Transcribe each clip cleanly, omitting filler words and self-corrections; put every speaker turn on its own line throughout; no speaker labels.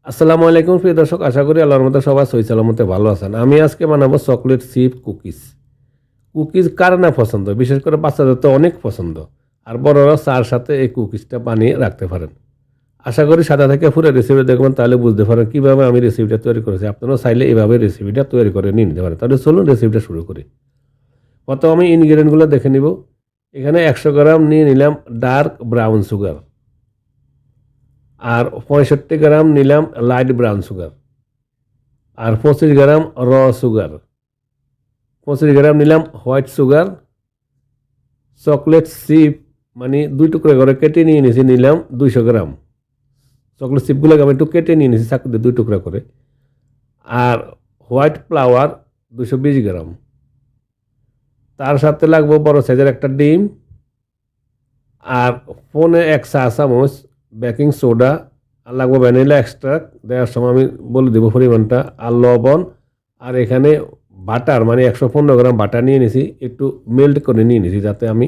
আসসালামু আলাইকুম প্রিয় দর্শক, আশা করি আল্লাহর মধ্যে সবাই সহি সালামতে ভালো আছেন। আমি আজকে বানাবো চকলেট চিপ কুকিজ। কুকিজ কার না পছন্দ, বিশেষ করে বাচ্চাদের তো অনেক পছন্দ। আর বড়রা চার সাথে এই কুকিজটা বানিয়ে রাখতে পারেন। আশা করি সাদা থেকে পুরো রেসিপি দেখবেন, তাহলে বুঝতে পারেন কীভাবে আমি রেসিপিটা তৈরি করেছি। আপনারাও চাইলে এইভাবে রেসিপিটা তৈরি করে নিয়ে নিতে পারেন। তাহলে চলুন রেসিপিটা শুরু করি। প্রথম আমি ইনগ্রিডিয়েন্টগুলো দেখে নিব। এখানে 100 গ্রাম নিয়ে নিলাম ডার্ক ব্রাউন সুগার, আর 65 গ্রাম নিলাম লাইট ব্রাউন সুগার, আর 25 গ্রাম সুগার, 25 গ্রাম নিলাম হোয়াইট সুগার। চকলেট চিপ মানে 2 টুকরা করে কেটে নিয়ে নিলাম 200 গ্রাম। চকলেট চিপগুলোকে আমি একটু কেটে নিয়ে নিয়েছি চাকুতে 2 টুকরা করে। আর হোয়াইট ফ্লাওয়ার 220 গ্রাম। তার সাথে লাগবো বড় সাইজের একটা ডিম, আর 1 চা চামচ বেকিং সোডা, আর লাগবো ভ্যানিলা এক্সট্রাক্ট। দেওয়ার সময় আমি বলে দেবো পরিমাণটা, আর লবণ। আর এখানে বাটার মানে 115 গ্রাম বাটার নিয়ে নিয়েছি, একটু মেল্ট করে নিয়ে নিয়েছি যাতে আমি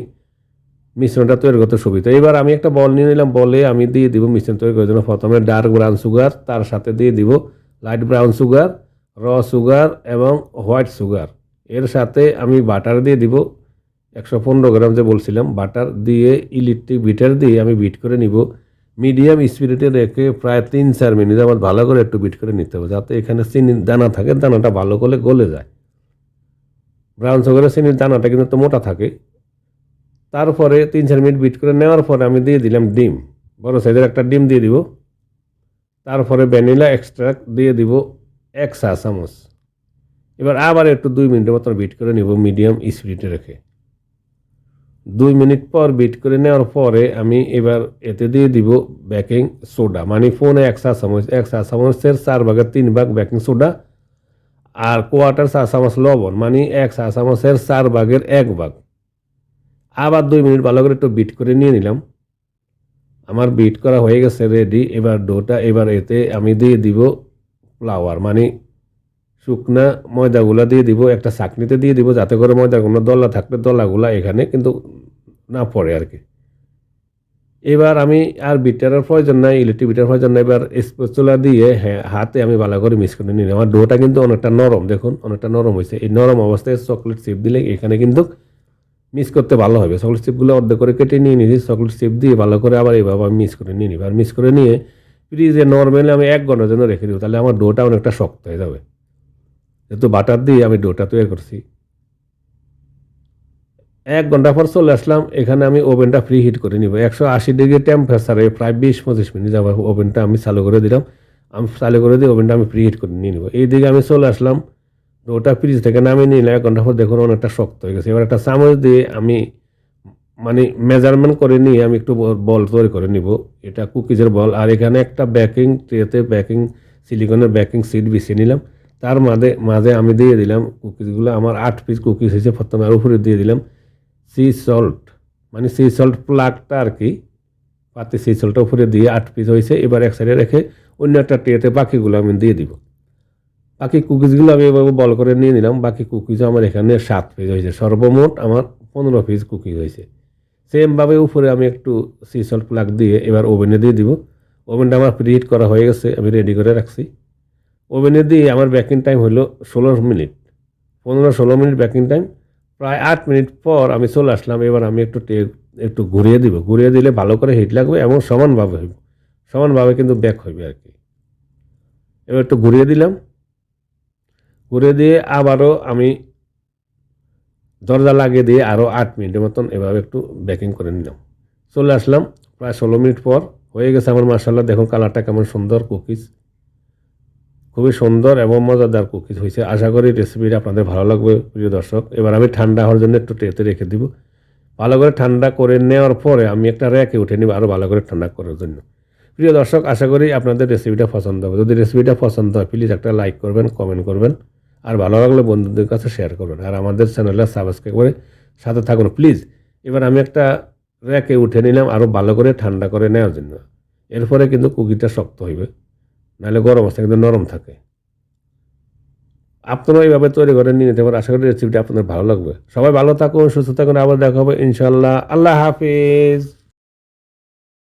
মিশ্রণটা তৈরি করতে সুবিধা। এবার আমি একটা বল নিয়ে নিলাম, বলে আমি দিয়ে দিব মিশ্রণ তৈরি করার জন্য প্রথমে ডার্ক ব্রাউন সুগার, তার সাথে দিয়ে দিব লাইট ব্রাউন সুগার, সুগার এবং হোয়াইট সুগার। এর সাথে আমি বাটার দিয়ে দিব 115 গ্রাম যে বলছিলাম, বাটার দিয়ে ইলেকট্রিক বিটার দিয়ে আমি বিট করে নিব। মিডিয়াম স্পিডে রেখে প্রায় 3-4 মিনিট আমার ভালো করে একটু বিট করে নিতে হবে, যাতে এখানে চিনির দানা থাকে, দানাটা ভালো করে গলে যায়। ব্রাউন সুগারের চিনির দানাটা কিন্তু একটু মোটা থাকে। তারপরে 3-4 মিনিট বিট করে নেওয়ার পরে আমি দিয়ে দিলাম ডিম, বড় সাইজের একটা ডিম দিয়ে দিব। তারপরে ভ্যানিলা এক্সট্রাক্ট দিয়ে দিব 1 চা চামচ। এবার আবার একটু 2 মিনিটের মতো বিট করে নিব মিডিয়াম স্পিডে রেখে। 2 মিনিট পর বিট করে নেওয়ার পরে আমি এবার এতে দিয়ে দিব বেকিং সোডা, মানে 1 চা চামচ, 1 চা চামচের 4 ভাগের 3 ভাগ বেকিং সোডা, আর 1/4 চা চামচ লবণ, মানে 1 চা চামচের 4 ভাগের 1 ভাগ। আবার 2 মিনিট ভালো করে একটু বিট করে নিয়ে নিলাম। আমার বিট করা হয়ে গেছে, রেডি। এবার ডোটা এবার এতে আমি দিয়ে দিব ফ্লাওয়ার, মানে শুকনা ময়দাগুলা দিয়ে দিব, একটা চাকনিতে দিয়ে দিব, যাতে করে ময়দাগুলো দলা থাকলে দলাগুলা এখানে কিন্তু না পড়ে আর কি। এবার আমি আর বিটারের প্রয়োজন নাই, ইলেকট্রিক বিটার প্রয়োজন নাই। এবার স্প্যাচুলা দিয়ে হাতে আমি ভালো করে মিক্স করে নিলাম। আমার ডোটা কিন্তু অনেকটা নরম, দেখুন অনেকটা নরম হয়েছে। এই নরম অবস্থায় চকলেট চিপ দিলে এখানে কিন্তু মিক্স করতে ভালো হবে। চকলেট চিপগুলো অর্ধেক করে কেটে নিয়ে নিয়েছি, চকলেট চিপ দিয়ে ভালো করে আবার এইভাবে আমি মিক্স করে নিয়ে নিব। আর মিক্স করে নিয়ে ফ্রিজে নর্মালি আমি 1 ঘন্টার জন্য রেখে দিব, তাহলে আমার ডোটা অনেকটা শক্ত হয়ে যাবে। যেহেতু বাটার দিয়ে আমি ডোটা তৈরি করছি। 1 ঘন্টা পর চলে আসলাম, এখানে আমি ওভেনটা প্রি হিট করে নিব 180 ডিগ্রি টেম্পারেচারে প্রায় 20-25 মিনিট যাবে। ওভেনটা আমি চালু করে দিলাম, আমি চালু করে দিয়ে ওভেনটা আমি প্রি হিট করে নিয়ে নেব। এইদিকে আমি চলে আসলাম, ডোটা ফ্রিজ থেকে নামিয়ে নিলাম। 1 ঘন্টা পর দেখুন অনেকটা শক্ত হয়ে গেছে। এবার একটা চামচ দিয়ে আমি মানে মেজারমেন্ট করে নিয়ে আমি একটু বল তৈরি করে নিব। এটা কুকিজের বল। আর এখানে একটা বেকিং ট্রেতে সিলিকনের বেকিং সিট বিছিয়ে নিলাম। তার মাঝে মাঝে আমি দিয়ে দিলাম কুকিজগুলো। আমার 8 পিস কুকিজ হয়েছে প্রথমে। আর উপরে দিয়ে দিলাম সি সল্ট, মানে সি সল্ট প্লাগটা আর কি, পাতি সি সল্টটা উপরে দিয়ে 8 পিস হয়েছে। এবার এক সাইডে রেখে অন্য একটা ট্রেতে বাকিগুলো আমি দিয়ে দিব। বাকি কুকিজগুলো আমি এভাবে বল করে নিয়ে নিলাম। বাকি কুকিজ আমার এখানে 7 পিস হয়েছে। সর্বমোট আমার 15 পিস কুকিজ হয়েছে। সেমভাবে উপরে আমি একটু সি সল্ট প্লাগ দিয়ে এবার ওভেনে দিয়ে দিব। ওভেনটা আমার প্রিহিট করা হয়ে গেছে, আমি রেডি করে রাখছি। ওভেনে দিয়ে আমার বেকিং টাইম হলো 16 মিনিট, 15-16 মিনিট বেকিং টাইম। প্রায় 8 মিনিট পর আমি চলে আসলাম। এবার আমি একটু ঘুরিয়ে দিব। ঘুরিয়ে দিলে ভালো করে হিট লাগবে এবং সমানভাবে কিন্তু বেক হইবে আর কি। এবার একটু ঘুরিয়ে দিলাম। ঘুরিয়ে দিয়ে আবারও আমি দরজা লাগিয়ে দিয়ে আরও 8 মিনিটের মতন এভাবে একটু বেকিং করে নিলাম। চলে আসলাম প্রায় 16 মিনিট পর, হয়ে গেছে আমার মাশাআল্লাহ। দেখুন কালারটা কেমন সুন্দর। কুকিজ খুবই সুন্দর এবং মজাদার কুকিজ হয়েছে। আশা করি রেসিপিটা আপনাদের ভালো লাগবে প্রিয় দর্শক। এবার আমি ঠান্ডা হওয়ার জন্য একটু ট্রেতে রেখে দিব। ভালো করে ঠান্ডা করে নেওয়ার পরে আমি একটা র্যাকে উঠে নিব আরও ভালো করে ঠান্ডা করার জন্য। প্রিয় দর্শক, আশা করি আপনাদের রেসিপিটা পছন্দ হবে। যদি রেসিপিটা পছন্দ হয় প্লিজ একটা লাইক করবেন, কমেন্ট করবেন, আর ভালো লাগলে বন্ধুদের কাছে শেয়ার করবেন। আর আমাদের চ্যানেলটা সাবস্ক্রাইব করে সাথে থাকুন প্লিজ। এবার আমি একটা র্যাকে উঠে নিলাম আরও ভালো করে ঠান্ডা করে নেওয়ার জন্য। এরপরে কিন্তু কুকিটা শক্ত হইবে, নাহলে গরম অবস্থা কিন্তু নরম থাকে। আপনারা এইভাবে তৈরি করে নিয়ে নিতে পারেন। আশা করি রেসিপিটা আপনাদের ভালো লাগবে। সবাই ভালো থাকুন, সুস্থ থাকুন। আবার দেখা হবে ইনশাআল্লাহ। আল্লাহ হাফিজ।